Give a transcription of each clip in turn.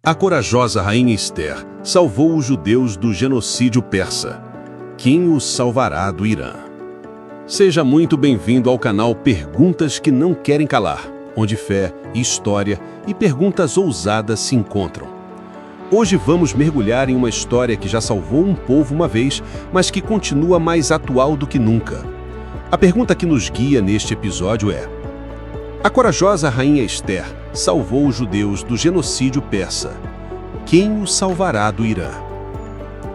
A corajosa rainha Ester salvou os judeus do genocídio persa. Quem os salvará do Irã? Seja muito bem-vindo ao canal Perguntas que Não Querem Calar, onde fé, história e perguntas ousadas se encontram. Hoje vamos mergulhar em uma história que já salvou um povo uma vez, mas que continua mais atual do que nunca. A pergunta que nos guia neste episódio é: a corajosa rainha Ester salvou os judeus do genocídio persa. Quem os salvará do Irã?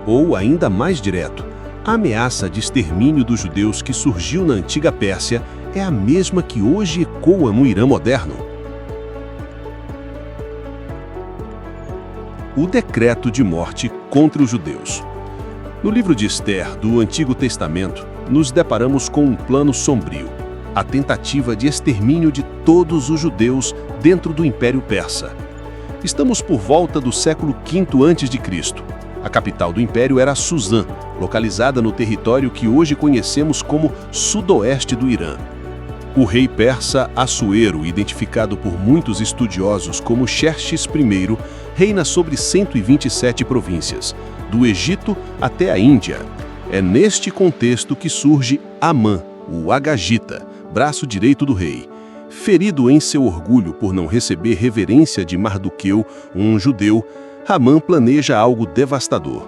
Ou, ainda mais direto, a ameaça de extermínio dos judeus que surgiu na antiga Pérsia é a mesma que hoje ecoa no Irã moderno? O decreto de morte contra os judeus. No livro de Ester, do Antigo Testamento, nos deparamos com um plano sombrio, a tentativa de extermínio de todos os judeus dentro do Império Persa. Estamos por volta do século V a.C. A capital do império era Suzã, localizada no território que hoje conhecemos como sudoeste do Irã. O rei persa Assuero, identificado por muitos estudiosos como Xerxes I, reina sobre 127 províncias, do Egito até a Índia. É neste contexto que surge Amã, o Agagita, braço direito do rei. Ferido em seu orgulho por não receber reverência de Mardoqueu, um judeu, Amã planeja algo devastador.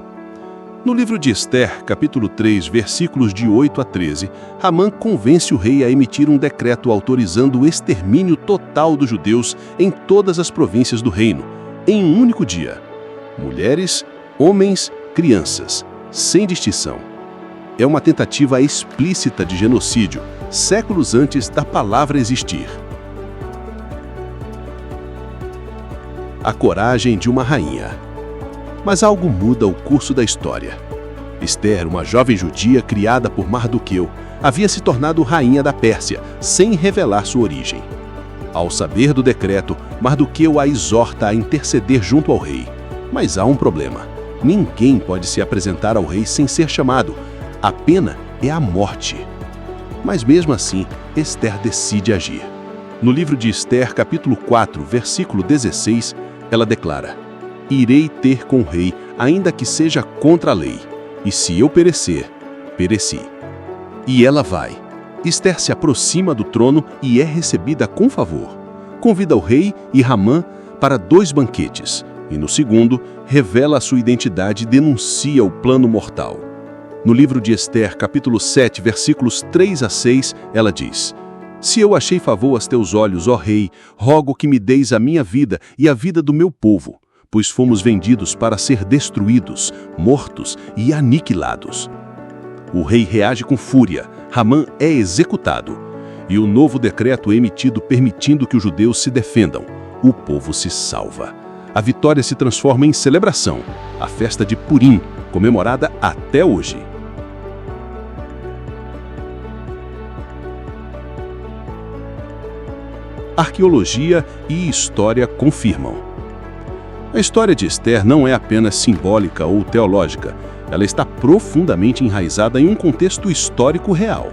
No livro de Ester, capítulo 3, versículos de 8 a 13, Amã convence o rei a emitir um decreto autorizando o extermínio total dos judeus em todas as províncias do reino, em um único dia. Mulheres, homens, crianças, sem distinção. É uma tentativa explícita de genocídio, séculos antes da palavra existir. A coragem de uma rainha. Mas algo muda o curso da história. Ester, uma jovem judia criada por Mardoqueu, havia se tornado rainha da Pérsia, sem revelar sua origem. Ao saber do decreto, Mardoqueu a exorta a interceder junto ao rei. Mas há um problema. Ninguém pode se apresentar ao rei sem ser chamado. A pena é a morte. Mas mesmo assim, Ester decide agir. No livro de Ester, capítulo 4, versículo 16, ela declara: irei ter com o rei, ainda que seja contra a lei, e se eu perecer, pereci. E ela vai. Ester se aproxima do trono e é recebida com favor. Convida o rei e Amã para 2 banquetes, e no segundo, revela a sua identidade e denuncia o plano mortal. No livro de Ester, capítulo 7, versículos 3 a 6, ela diz: se eu achei favor aos teus olhos, ó rei, rogo que me deis a minha vida e a vida do meu povo, pois fomos vendidos para ser destruídos, mortos e aniquilados. O rei reage com fúria, Amã é executado, e o novo decreto é emitido permitindo que os judeus se defendam. O povo se salva. A vitória se transforma em celebração, a festa de Purim, comemorada até hoje. Arqueologia e história confirmam. A história de Ester não é apenas simbólica ou teológica, ela está profundamente enraizada em um contexto histórico real.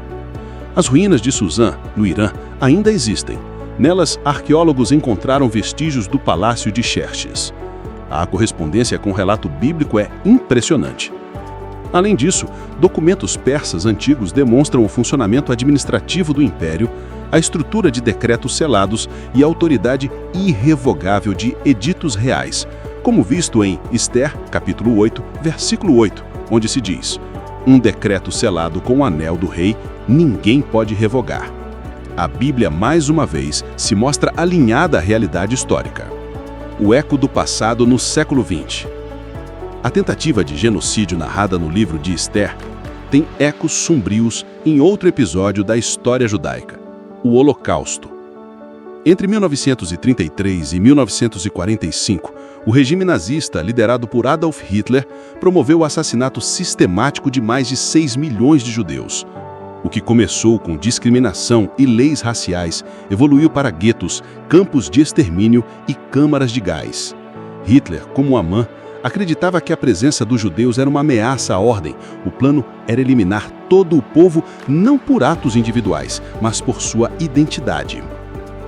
As ruínas de Suzã, no Irã, ainda existem. Nelas, arqueólogos encontraram vestígios do palácio de Xerxes. A correspondência com o relato bíblico é impressionante. Além disso, documentos persas antigos demonstram o funcionamento administrativo do império, a estrutura de decretos selados e a autoridade irrevogável de editos reais, como visto em Ester, capítulo 8, versículo 8, onde se diz: um decreto selado com o anel do rei, ninguém pode revogar. A Bíblia, mais uma vez, se mostra alinhada à realidade histórica. O eco do passado no século XX. A tentativa de genocídio narrada no livro de Ester tem ecos sombrios em outro episódio da história judaica, o Holocausto. Entre 1933 e 1945, o regime nazista, liderado por Adolf Hitler, promoveu o assassinato sistemático de mais de 6 milhões de judeus. O que começou com discriminação e leis raciais evoluiu para guetos, campos de extermínio e câmaras de gás. Hitler, como Amã, acreditava que a presença dos judeus era uma ameaça à ordem. O plano era eliminar todo o povo não por atos individuais, mas por sua identidade.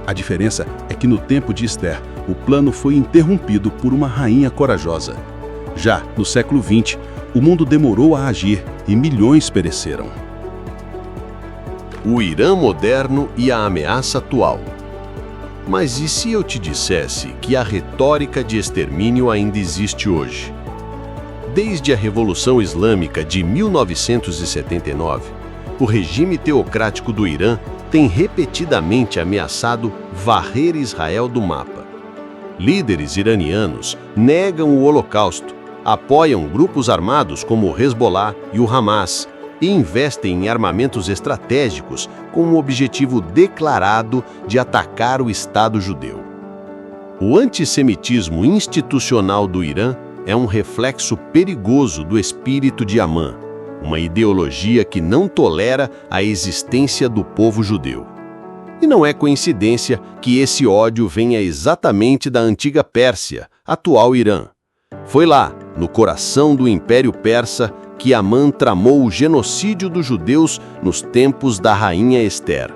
A diferença é que no tempo de Esther, o plano foi interrompido por uma rainha corajosa. Já no século XX, o mundo demorou a agir e milhões pereceram. O Irã moderno e a ameaça atual. Mas e se eu te dissesse que a retórica de extermínio ainda existe hoje? Desde a Revolução Islâmica de 1979, o regime teocrático do Irã tem repetidamente ameaçado varrer Israel do mapa. Líderes iranianos negam o Holocausto, apoiam grupos armados como o Hezbollah e o Hamas e investem em armamentos estratégicos com o objetivo declarado de atacar o Estado judeu. O antissemitismo institucional do Irã é um reflexo perigoso do espírito de Amã, uma ideologia que não tolera a existência do povo judeu. E não é coincidência que esse ódio venha exatamente da antiga Pérsia, atual Irã. Foi lá, no coração do Império Persa, que Amã tramou o genocídio dos judeus nos tempos da rainha Esther.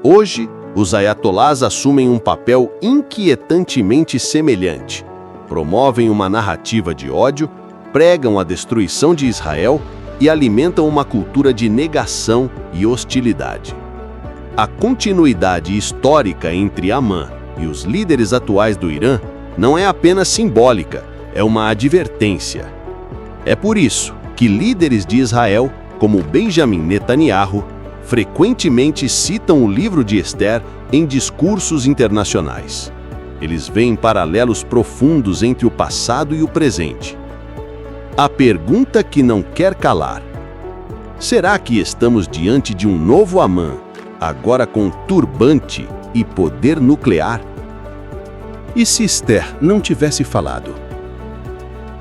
Hoje, os ayatolás assumem um papel inquietantemente semelhante. Promovem uma narrativa de ódio, pregam a destruição de Israel e alimentam uma cultura de negação e hostilidade. A continuidade histórica entre Amã e os líderes atuais do Irã não é apenas simbólica, é uma advertência. É por isso que líderes de Israel, como Benjamin Netanyahu, frequentemente citam o livro de Esther em discursos internacionais. Eles veem paralelos profundos entre o passado e o presente. A pergunta que não quer calar: será que estamos diante de um novo Amã, agora com turbante e poder nuclear? E se Esther não tivesse falado?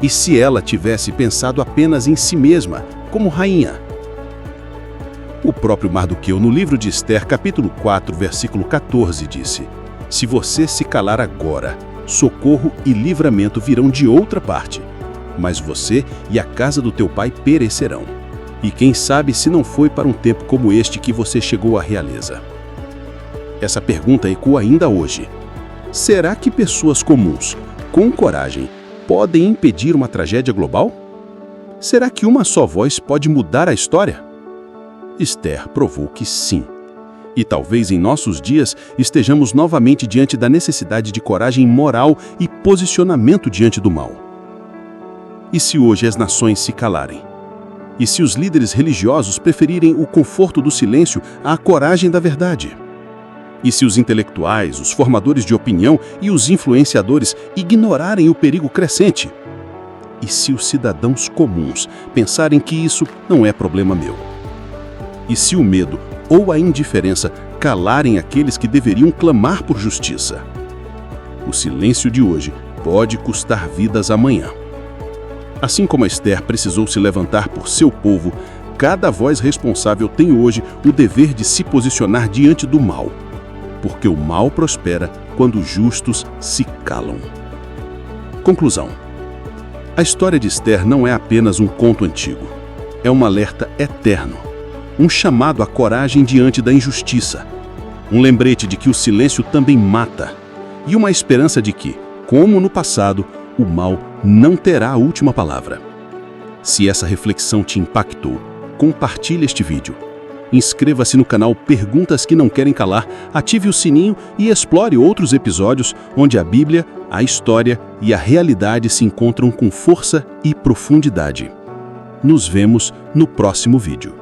E se ela tivesse pensado apenas em si mesma, como rainha? O próprio Mardoqueu, no livro de Esther, capítulo 4, versículo 14, disse: se você se calar agora, socorro e livramento virão de outra parte, mas você e a casa do teu pai perecerão. E quem sabe se não foi para um tempo como este que você chegou à realeza? Essa pergunta ecoa ainda hoje. Será que pessoas comuns, com coragem, podem impedir uma tragédia global? Será que uma só voz pode mudar a história? Esther provou que sim. E talvez em nossos dias estejamos novamente diante da necessidade de coragem moral e posicionamento diante do mal. E se hoje as nações se calarem? E se os líderes religiosos preferirem o conforto do silêncio à coragem da verdade? E se os intelectuais, os formadores de opinião e os influenciadores ignorarem o perigo crescente? E se os cidadãos comuns pensarem que isso não é problema meu? E se o medo ou a indiferença calarem aqueles que deveriam clamar por justiça? O silêncio de hoje pode custar vidas amanhã. Assim como Esther precisou se levantar por seu povo, cada voz responsável tem hoje o dever de se posicionar diante do mal. Porque o mal prospera quando os justos se calam. Conclusão. A história de Esther não é apenas um conto antigo. É um alerta eterno. Um chamado à coragem diante da injustiça. Um lembrete de que o silêncio também mata. E uma esperança de que, como no passado, o mal não terá a última palavra. Se essa reflexão te impactou, compartilhe este vídeo. Inscreva-se no canal Perguntas que Não Querem Calar, ative o sininho e explore outros episódios onde a Bíblia, a história e a realidade se encontram com força e profundidade. Nos vemos no próximo vídeo.